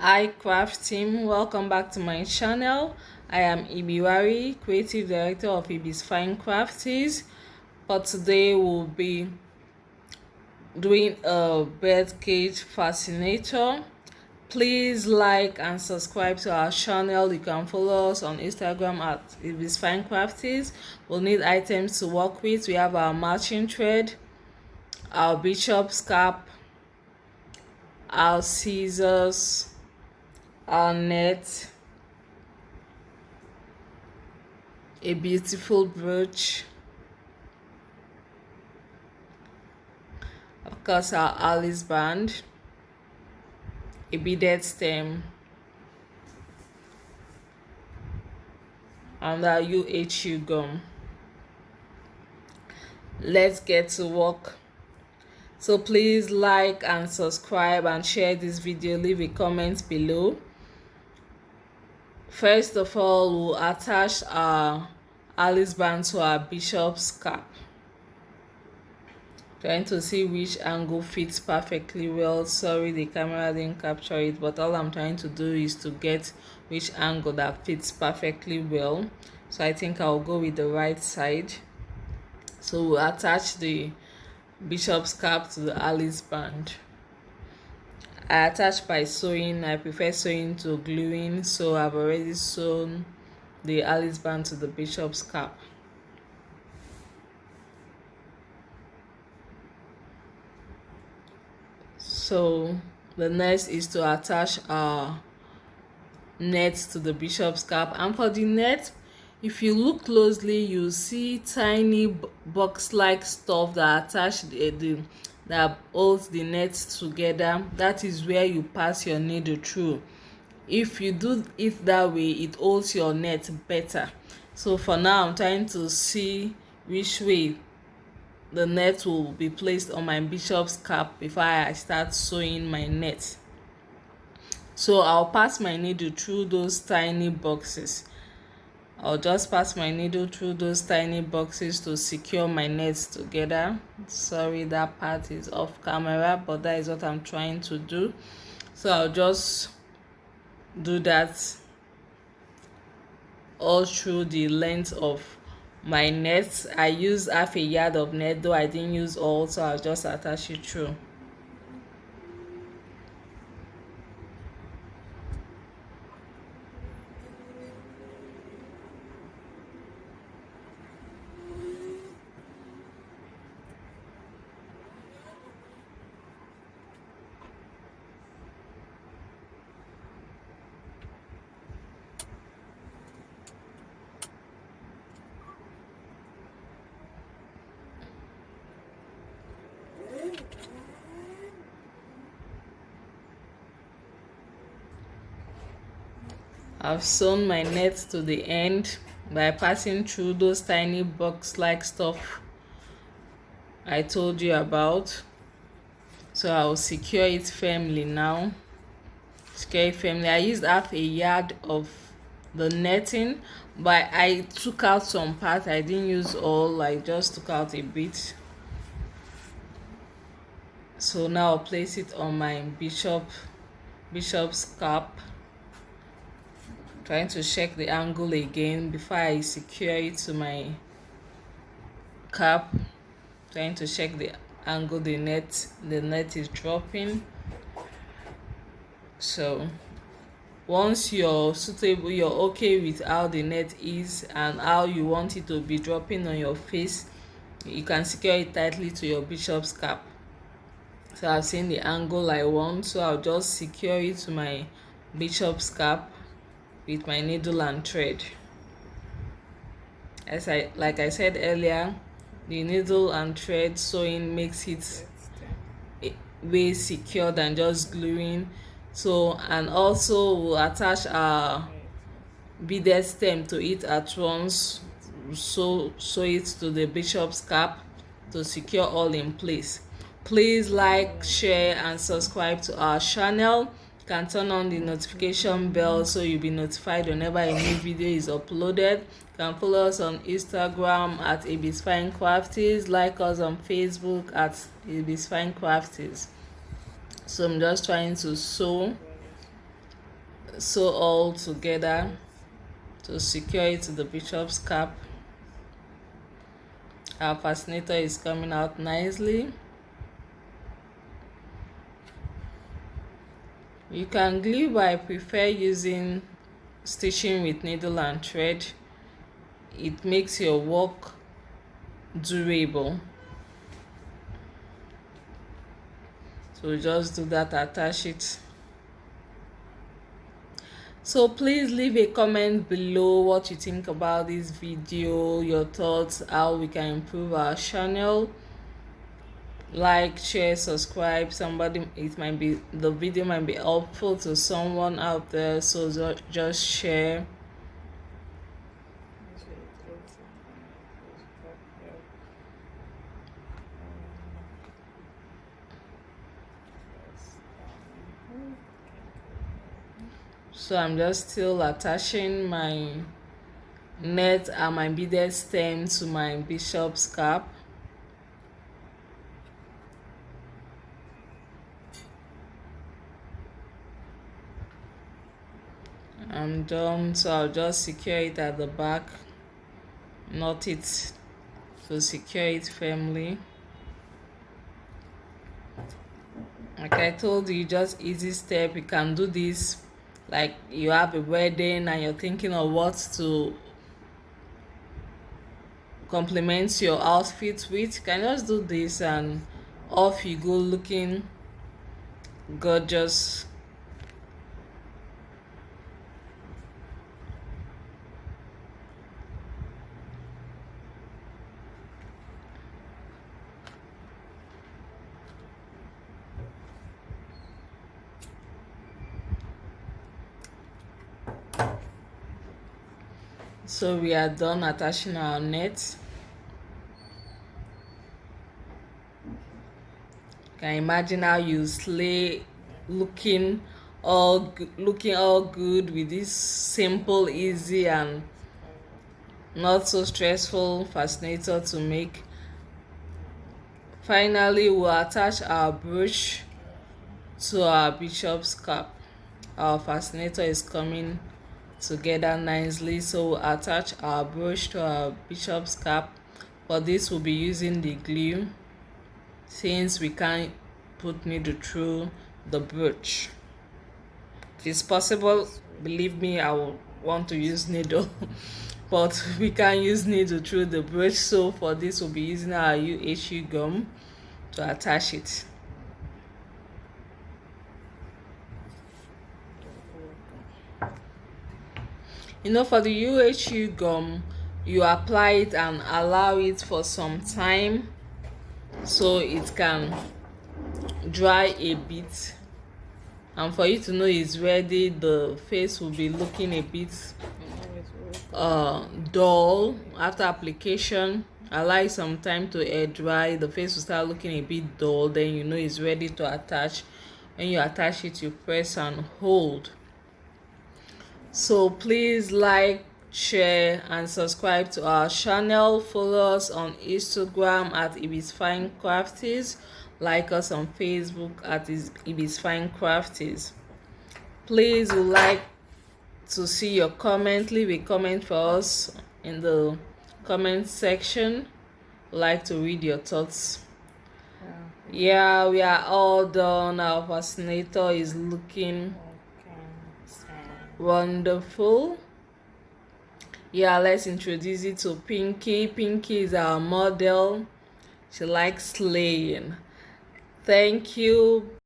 Hi craft team, welcome back to my channel. I am Ibiwari, creative director of Ibi's Fine Crafties. For today we'll be doing a birdcage fascinator. Please like and subscribe to our channel. You can follow us on Instagram at Ibi's Fine Crafties. We'll need items to work with. We have our matching thread, our bishop's cap, our scissors, our net, a beautiful brooch, of course our Alice band, a beaded stem, and our UHU gum. Let's get to work. So please like and subscribe and share this video. Leave a comment below. First of all, we'll attach our Alice band to our bishop's cap. Trying to see which angle fits perfectly well. Sorry, the camera didn't capture it, but all I'm trying to do is to get which angle that fits perfectly well. So I think I'll go with the right side. So we'll attach the bishop's cap to the Alice band. I attach by sewing. I prefer sewing to gluing, so I've already sewn the Alice band to the bishop's cap. So the next is to attach our net to the bishop's cap, and for the net, if you look closely, you'll see tiny box-like stuff that attach that holds the net together. That is where you pass your needle through. If you do it that way, it holds your net better. So for now, I'm trying to see which way the net will be placed on my bishop's cap before I start sewing my net. So I'll pass my needle through those tiny boxes. I'll just pass my needle through those tiny boxes to secure my nets together. Sorry, that part is off camera, but that is what I'm trying to do. So I'll just do that all through the length of my net. I used half a yard of net, though I didn't use all, so I'll just attach it through. I've sewn my net to the end by passing through those tiny box-like stuff I told you about. So I'll secure it firmly now. Secure it firmly. I used half a yard of the netting, but I took out some part. I didn't use all, I just took out a bit. So now I'll place it on my bishop's cap. Trying to check the angle again before I secure it to my cap. Trying to check the angle the net is dropping. So once you're okay with how the net is and how you want it to be dropping on your face, you can secure it tightly to your bishop's cap. So I've seen the angle I want, so I'll just secure it to my bishop's cap with my needle and thread. Like I said earlier, the needle and thread sewing makes it way secure than just gluing. So, and also we'll attach our beaded stem to it at once, sew it to the bishop's cap to secure all in place. Please like, share and subscribe to our channel. You can turn on the notification bell so you'll be notified whenever a new video is uploaded. You can follow us on Instagram at Ibi's Fine Crafties. Like us on Facebook at Ibi's Fine Crafties. So I'm just trying to sew sew all together to secure it to the bishop's cap. Our fascinator is coming out nicely. You can glue, but I prefer using stitching with needle and thread. It makes your work durable. So just do that, attach it. So please leave a comment below what you think about this video, your thoughts, how we can improve our channel. Like, share, subscribe. Somebody, the video might be helpful to someone out there, so just share. So I'm just still attaching my net and my beaded stem to my bishop's cap. I'm done, so I'll just secure it at the back, knot it to secure it firmly. Like I told you, just easy step. You can do this like you have a wedding and you're thinking of what to complement your outfit with. You can just do this and off you go, looking gorgeous. So we are done attaching our net. Can imagine how you slay, looking all good with this simple, easy and not so stressful fascinator to make. Finally, we'll attach our brooch to our bishop's cap. Our fascinator is coming together nicely, so we'll attach our brooch to our bishop's cap. For this, we'll be using the glue since we can't put needle through the brooch. If it's possible, believe me, I will want to use needle but we can't use needle through the brooch, so for this we'll be using our UHU gum to attach it. For the UHU gum, you apply it and allow it for some time so it can dry a bit, and for you to know it's ready. The face will be looking a bit dull after application. Allow it some time to air dry. The face will start looking a bit dull, then you know it's ready to attach. When you attach it, you press and hold. So please like, share and subscribe to our channel. Follow us on Instagram at ibisfinecrafties. Like us on Facebook at ibisfinecrafties. Please, would like to see your comment. Leave a comment for us in the comment section. We'd like to read your thoughts. Yeah, we are all done. Our fascinator is looking wonderful. Yeah, let's introduce it to Pinky. Pinky is our model. She likes slaying. Thank you.